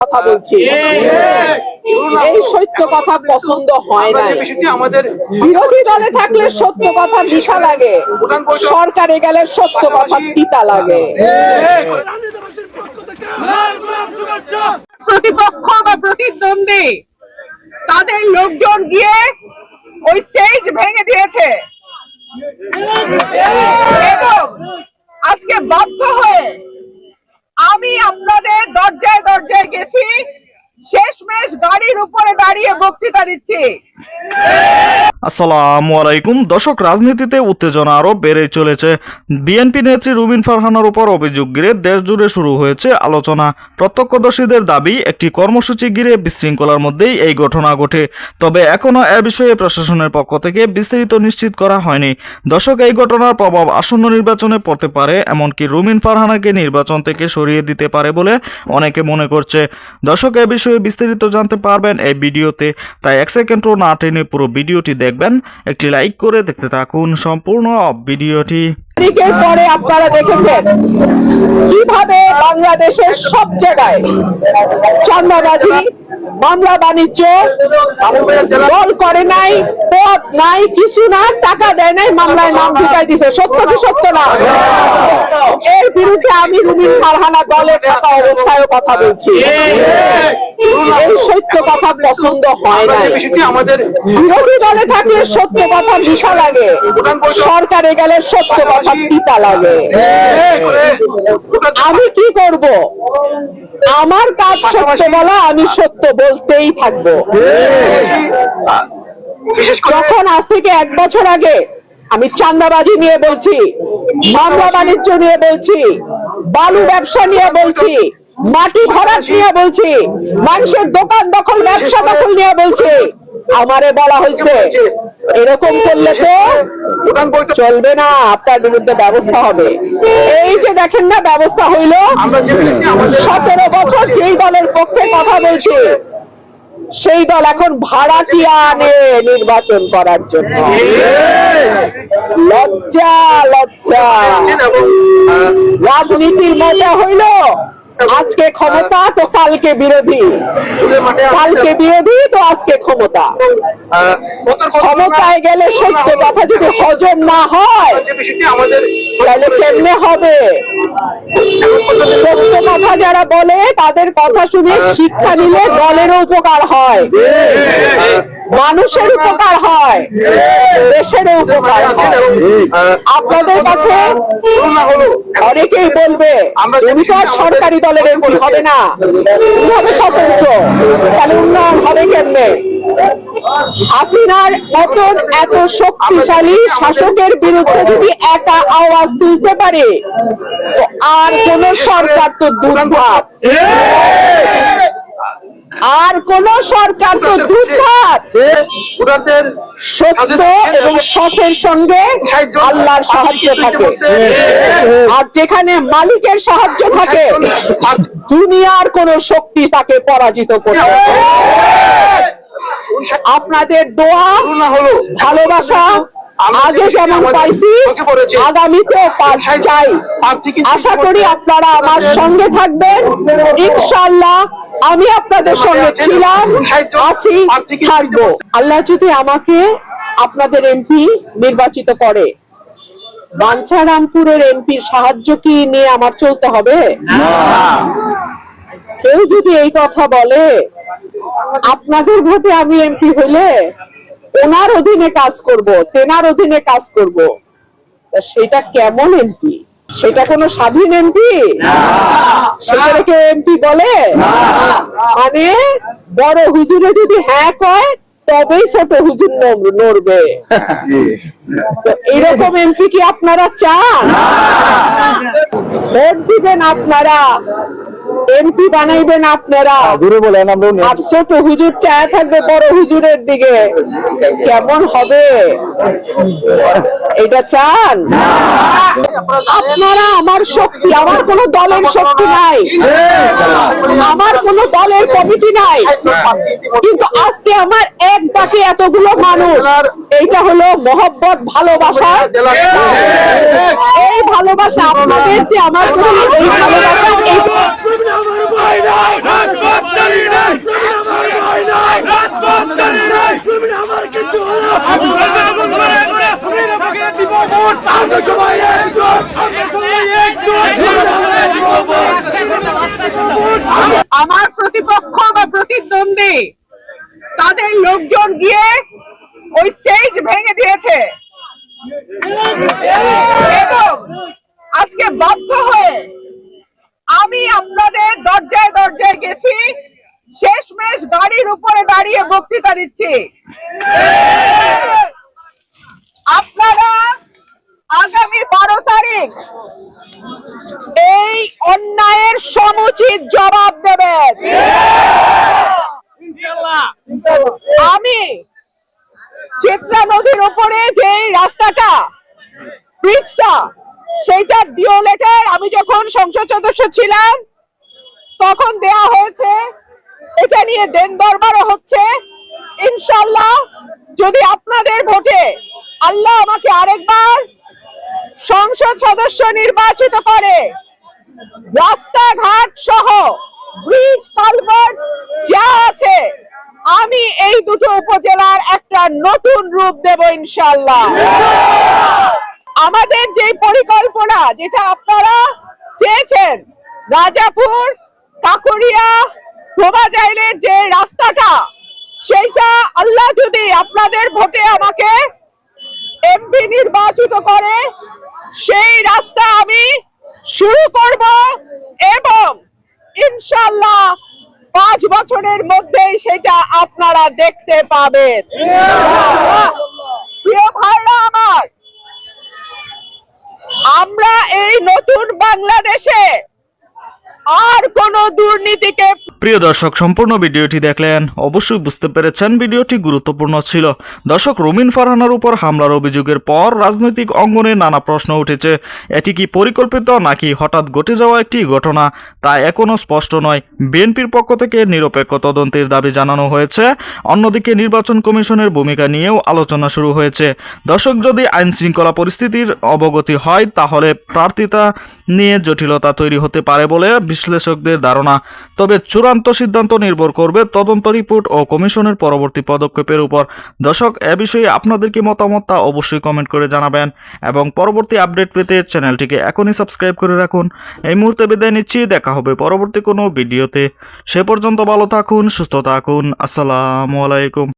কথা বলছি, এই সত্য কথা পছন্দ হয় না। বিরোধী দলে থাকলে সত্য কথা মিঠা লাগে, সরকারে গেলে সত্য কথা তিতা লাগে। প্রতিপক্ষ বা প্রতিদ্বন্দ্বী তাদের লোকজন গিয়ে ওই স্টেজ ভেঙে দিয়েছে এবং আজকে বাধ্য হয়ে আমি আপনাদের দরজায় দরজায় গেছি, শেষমেশ গাড়ির উপরে দাঁড়িয়ে বক্তৃতা দিচ্ছি। আসসালামু আলাইকুম দর্শক, রাজনীতিতে উত্তেজনা আরো বেড়ে চলেছে। বিএনপি নেত্রী রুমিন ফারহানার উপর অভিযোগ ঘিরে দেশ জুড়ে শুরু হয়েছে আলোচনা। প্রত্যক্ষদর্শীদের দাবি, একটি কর্মসূচি ঘিরে বিশৃঙ্খলার মধ্যেই এই ঘটনা ঘটে। তবে এখনো এ বিষয়ে প্রশাসনের পক্ষ থেকে বিস্তারিত নিশ্চিত করা হয়নি। দর্শক, এই ঘটনার প্রভাব আসন্ন নির্বাচনে পড়তে পারে, এমনকি রুমিন ফারহানাকে নির্বাচন থেকে সরিয়ে দিতে পারে বলে অনেকে মনে করছে। দর্শক, এ বিষয়ে বিস্তারিত জানতে পারবেন এই ভিডিওতে, তাই এক সেকেন্ডও না টেনে পুরো ভিডিওটি দেখবেন। একটি লাইক করে দেখতে থাকুন সম্পূর্ণ ভিডিওটি। তারিখের পরে আপনারা দেখেছেন কিভাবে বাংলাদেশের সব জায়গায় চাঁদাবাজি, মামলা বাণিজ্য, দল করে নাই, পদ নাই, কিছু না, টাকা দেয় নাই, মামলায় নাম ঢুকাই দিছে। সত্য কি সত্য না? এর বিরুদ্ধে আমি রুমিন ফারহানা দলে থাকা অবস্থায় কথা বলছি। এই সত্য কথা পছন্দ হয় না। বিরোধী দলে থাকলে সত্য কথা মিঠা লাগে, সরকারে গেলে সত্য কথা তিতা লাগে। আমি কি করব? আমার কাজ সত্য বলা, আমি সত্য বলতেই থাকবো। যখন আজ থেকে 1 বছর আগে আমি চাঁদাবাজি নিয়ে বলছি, মামলা বাণিজ্য নিয়ে বলছি, বালু ব্যবসা নিয়ে বলছি, মাটি ভরাট নিয়ে বলছি, মানুষের দোকান দখল, ব্যবসা দখল নিয়ে বলছি, আমারে বলা হয়েছে এরকম করলে তো চলবে না, আপনার বিরুদ্ধে ব্যবস্থা হবে। এই যে দেখেন না, ব্যবস্থা হইল। 17 বছর যেই দলের পক্ষে কথা বলছি, সেই দল এখন ভাড়াটিয়া আনে নির্বাচন করার জন্য। লজ্জা লজ্জা। রাজনীতির মজা হইল আজকে ক্ষমতা তো কালকে বিরোধী, কালকে বিরোধী তো আজকে ক্ষমতা। ক্ষমতায় গেলে সত্য কথা যদি হজম না হয় তাহলে কেমনে হবে? সত্য কথা যারা বলে তাদের কথা শুনে শিক্ষা নিলে দলেরও উপকার হয়, মানুষের উপকার হয়, দেশেরও উপকার হয়। আপনাদের কাছে অনেকেই বলবে উনি তো সরকারি দলের এমপি হবে না, উনি হবে স্বতন্ত্র, তাহলে উন্নয়ন হবে কেমনে? হাসিনার মতন এত শক্তিশালী শাসকের বিরুদ্ধে যদি একা আওয়াজ তুলতে পারে, তো আর কোন সরকার তো দুর্ভাগ, আর কোন সরকার তো দুর্ভাগ। সত্য এবং সতের সঙ্গে আল্লাহর সাহায্য থাকে, আর যেখানে মালিকের সাহায্য থাকে দুনিয়ার কোন শক্তি তাকে পরাজিত করতে। আপনাদের দোয়া, ভালোবাসা আগে যেমন পাইছি আগামীতেও চাই। আশা করি আপনারা আমার সঙ্গে থাকবেন, ইনশাআল্লাহ। আমি আপনাদের সঙ্গে ছিলাম, আছি, থাকবো। আল্লাহ যদি আমাকে আপনাদের এমপি নির্বাচিত করে, বাঞ্ছারামপুরের এমপির সাহায্য কি নিয়ে আমার চলতে হবে? কেউ যদি এই কথা বলে আপনাদের ভোটে আমি এমপি হলে ওনার অধীনে কাজ করব, তেনার অধীনে কাজ করব, সেটা কেমন এমপি? সেটা কোনো স্বাধীন এমপি? সেটাকে এমপি বলে? মানে বড় হুজুরে যদি হ্যাঁ কয় তবেই ছোট হুজুর নড়বে। এরকম এমপি কি আপনারা চান? ভোট দিবেন আপনারা, এমপি বানাইবেন আপনারা, আর ছোট হুজুর চায় থাকবে বড় হুজুরের দিকে। কেমন হবে? এটা চান আপনারা? আমার শক্তি, আমার কোন দলের শক্তি নাই, আমার কোন দলের কমিটি নাই, কিন্তু আজকে আমার এক ডাকে এতগুলো মানুষ, এইটা হলো মহব্বত, ভালোবাসা। এই ভালোবাসা আপনাদের যে আমার প্রতি, এই ভালোবাসা আমার প্রতিপক্ষ বা প্রতিদ্বন্দ্বী তাদের লোকজন গিয়ে ওই স্টেজ ভেঙে দিয়েছে এবং আজকে বাধ্য হয়ে আমি আপনাদের দরজায় দরজায় গেছি, শেষমেশ গাড়ির উপরে দাঁড়িয়ে বক্তৃতা দিচ্ছি। আপনারা আগামী 12 তারিখ এই অন্যায়ের সমুচিত জবাব দেবেন। আমি চিত্রা নদীর উপরে যে রাস্তাটা, ব্রিজটা, সেইটা ডিও লেটার আমি যখন সংসদ সদস্য ছিলাম তখন দেয়া হয়েছে। এটা নিয়ে দেন দরবারও হচ্ছে। ইনশাআল্লাহ যদি আপনাদের ভোটে আল্লাহ আমাকে আরেকবার সংসদ সদস্য নির্বাচিত করে, রাস্তাঘাট সহ ব্রিজ কালভার্ট যা আছে আমি এই দুটো উপজেলার একটা নতুন রূপ দেব ইনশাআল্লাহ। আমাদের যে পরিকল্পনা যেটা আপনারা চেয়েছেন, রাজাপুর কাকুরিয়া ধোবাজাইলের যে রাস্তাটা, সেইটা আল্লাহ যদি আপনাদের ভোটে আমাকে এমপি নির্বাচিত করে, সেই রাস্তা আমি শুরু করব এবং ইনশাআল্লাহ 5 বছরের মধ্যেই সেটা আপনারা দেখতে পাবেন। প্রিয় ভাইরা আমার, আমরা এই নতুন বাংলাদেশে আর কোন দুর্নীতিকে প্রিয় দর্শক, সম্পূর্ণ ভিডিওটি দেখলেন, অবশ্যই বুঝতে পেরেছেন ভিডিওটি গুরুত্বপূর্ণ ছিল। দর্শক, রুমিন ফারহানার উপর হামলার অভিযোগের পর রাজনৈতিক অঙ্গনে নানা প্রশ্ন উঠেছে। এটি কি পরিকল্পিত নাকি হঠাৎ ঘটে যাওয়া একটি ঘটনা তা এখনও স্পষ্ট নয়। বিএনপির পক্ষ থেকে নিরপেক্ষ তদন্তের দাবি জানানো হয়েছে। অন্যদিকে নির্বাচন কমিশনের ভূমিকা নিয়েও আলোচনা শুরু হয়েছে। দর্শক, যদি আইন শৃঙ্খলা পরিস্থিতির অবগতি হয় তাহলে প্রার্থিতা নিয়ে জটিলতা তৈরি হতে পারে বলে বিশ্লেষকদের ধারণা। তবে চূড়ান্ত সিদ্ধান্ত নির্ভর করবে তদন্ত রিপোর্ট ও কমিশনের পরবর্তী পদক্ষেপের উপর। দর্শক, এ বিষয়ে আপনাদের কি মতামত তা অবশ্যই কমেন্ট করে জানাবেন এবং পরবর্তী আপডেট পেতে চ্যানেলটিকে এখনই সাবস্ক্রাইব করে রাখুন। এই মুহূর্তে বিদায় নিচ্ছি, দেখা হবে পরবর্তী কোনো ভিডিওতে। সে পর্যন্ত ভালো থাকুন, সুস্থ থাকুন। আসসালামু আলাইকুম।